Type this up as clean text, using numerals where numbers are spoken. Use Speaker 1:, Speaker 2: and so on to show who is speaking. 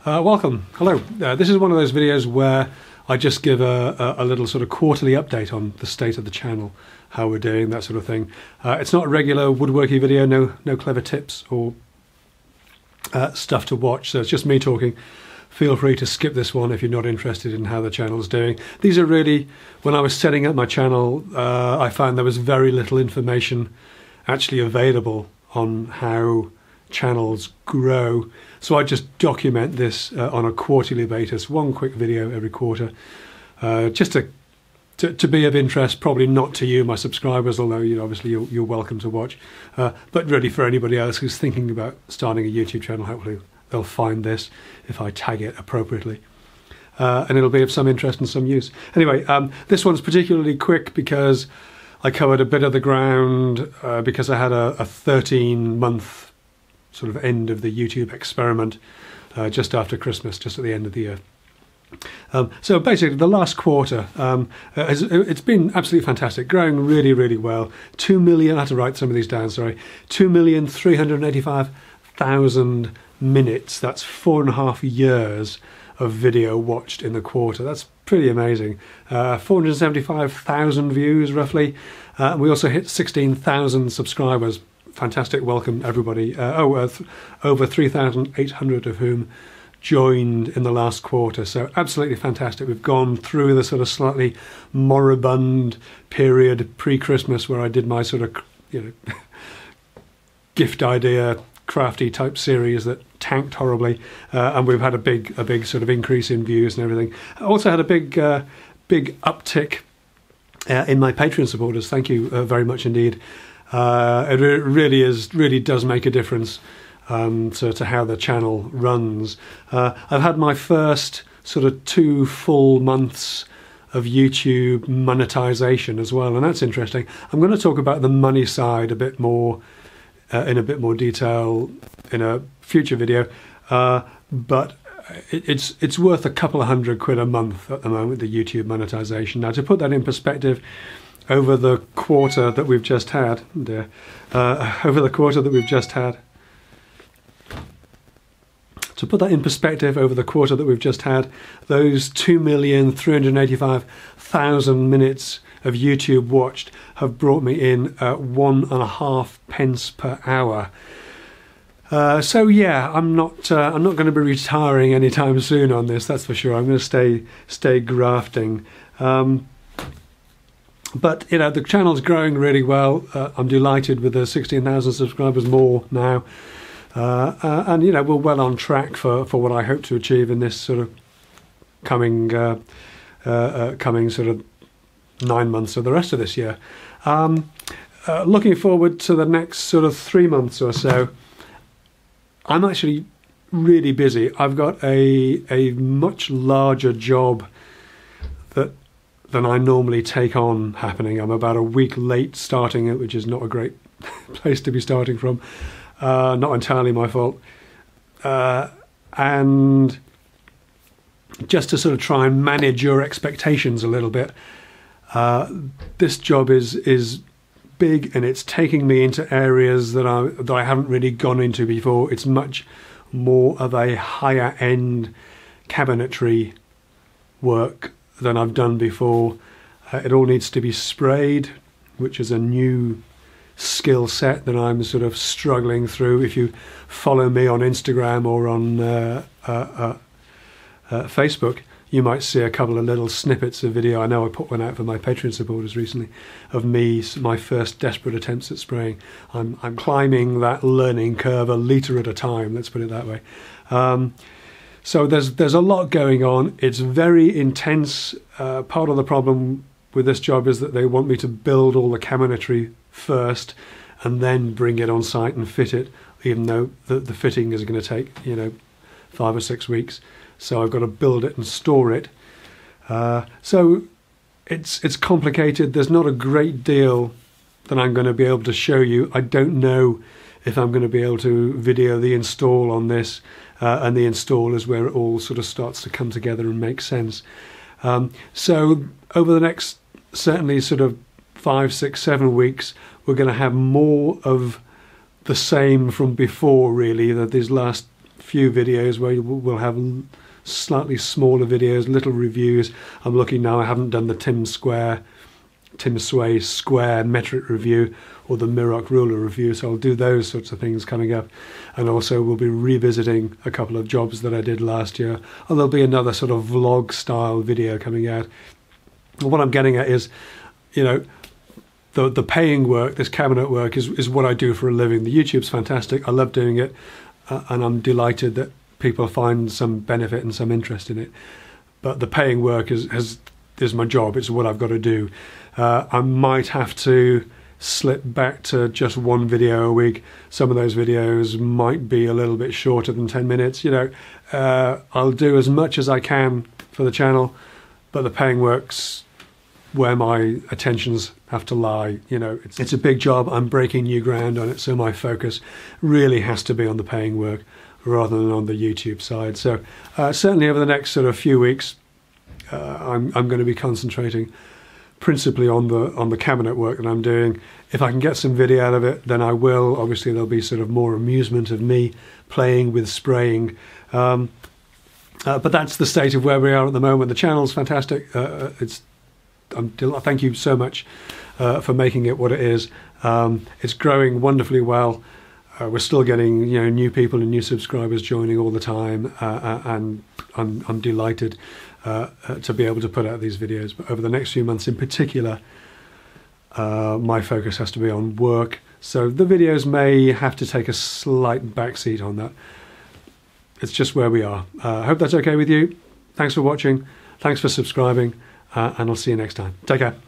Speaker 1: Welcome. Hello. This is one of those videos where I just give a little sort of quarterly update on the state of the channel, how we're doing, that sort of thing. It's not a regular woodworking video, no clever tips or stuff to watch, so it's just me talking. Feel free to skip this one if you're not interested in how the channel's doing. These are really, when I was setting up my channel, I found there was very little information actually available on how channels grow. So I just document this on a quarterly basis, one quick video every quarter, just to be of interest, probably not to you, my subscribers, although obviously you're welcome to watch, but really for anybody else who's thinking about starting a YouTube channel. Hopefully they'll find this if I tag it appropriately, and it'll be of some interest and some use. Anyway, this one's particularly quick because I covered a bit of the ground because I had a 13-month sort of end of the YouTube experiment just after Christmas, just at the end of the year. So basically the last quarter, it's been absolutely fantastic, growing really, really well. 2 million, I had to write some of these down, sorry. 2,385,000 minutes, that's 4.5 years of video watched in the quarter. That's pretty amazing. 475,000 views roughly. We also hit 16,000 subscribers. Fantastic, welcome everybody. Over 3,800 of whom joined in the last quarter, so absolutely fantastic. We've gone through the sort of slightly moribund period pre-Christmas where I did my sort of gift idea crafty type series that tanked horribly, and we've had a big sort of increase in views and everything. I also had a big uptick in my Patreon supporters. Thank you very much indeed. It really does make a difference to how the channel runs. I've had my first sort of 2 full months of YouTube monetization as well, and that's interesting. I'm going to talk about the money side a bit more in a bit more detail in a future video, but it's worth a couple of £100 a month at the moment, the YouTube monetization. Now, to put that in perspective, over the quarter that we've just had, those 2,385,000 minutes of YouTube watched have brought me in 1.5 pence per hour. So yeah, I'm not going to be retiring anytime soon on this, that's for sure. I'm going to stay grafting. But the channel's growing really well. I'm delighted with the 16,000 subscribers more now, and we're well on track for what I hope to achieve in this sort of coming sort of 9 months of the rest of this year. Looking forward to the next sort of 3 months or so. I'm actually really busy. I've got a much larger job than I normally take on happening. I'm about a week late starting it, which is not a great place to be starting from. Not entirely my fault. And just to sort of try and manage your expectations a little bit, this job is big, and it's taking me into areas that I haven't really gone into before. It's much more of a higher end cabinetry work than I've done before. It all needs to be sprayed, which is a new skill set that I'm sort of struggling through. If you follow me on Instagram or on Facebook, you might see a couple of little snippets of video. I know I put one out for my Patreon supporters recently of my first desperate attempts at spraying. I'm climbing that learning curve a litre at a time, let's put it that way. So there's a lot going on. It's very intense. Part of the problem with this job is that they want me to build all the cabinetry first and then bring it on site and fit it, even though the fitting is going to take 5 or 6 weeks. So I've got to build it and store it. So it's complicated. There's not a great deal that I'm going to be able to show you. I don't know if I'm going to be able to video the install on this, and the install is where it all sort of starts to come together and make sense. So over the next certainly sort of 5, 6, 7 weeks, we're going to have more of the same from before, really, that these last few videos where we'll have slightly smaller videos, little reviews. I'm looking now, I haven't done the Tim Sway square metric review or the Miroc ruler review, so I'll do those sorts of things coming up. And also we'll be revisiting a couple of jobs that I did last year, and there'll be another sort of vlog style video coming out. And what I'm getting at is, you know, the paying work, this cabinet work is what I do for a living. The YouTube's fantastic, I love doing it, and I'm delighted that people find some benefit and some interest in it. But the paying work is my job, it's what I've got to do. I might have to slip back to just one video a week. Some of those videos might be a little bit shorter than 10 minutes. You know, I'll do as much as I can for the channel, but the paying work's where my attentions have to lie. You know, it's a big job, I'm breaking new ground on it, so my focus really has to be on the paying work rather than on the YouTube side. So certainly over the next sort of few weeks, I'm going to be concentrating principally on the cabinet work that I'm doing. If I can get some video out of it, then I will. Obviously there'll be sort of more amusement of me playing with spraying. But that's the state of where we are at the moment. The channel's fantastic. Thank you so much for making it what it is. It's growing wonderfully well. We're still getting, you know, new people and new subscribers joining all the time, and I'm delighted to be able to put out these videos. But over the next few months in particular, my focus has to be on work, so the videos may have to take a slight backseat on that. It's just where we are. I hope that's okay with you. Thanks for watching, thanks for subscribing, and I'll see you next time. Take care.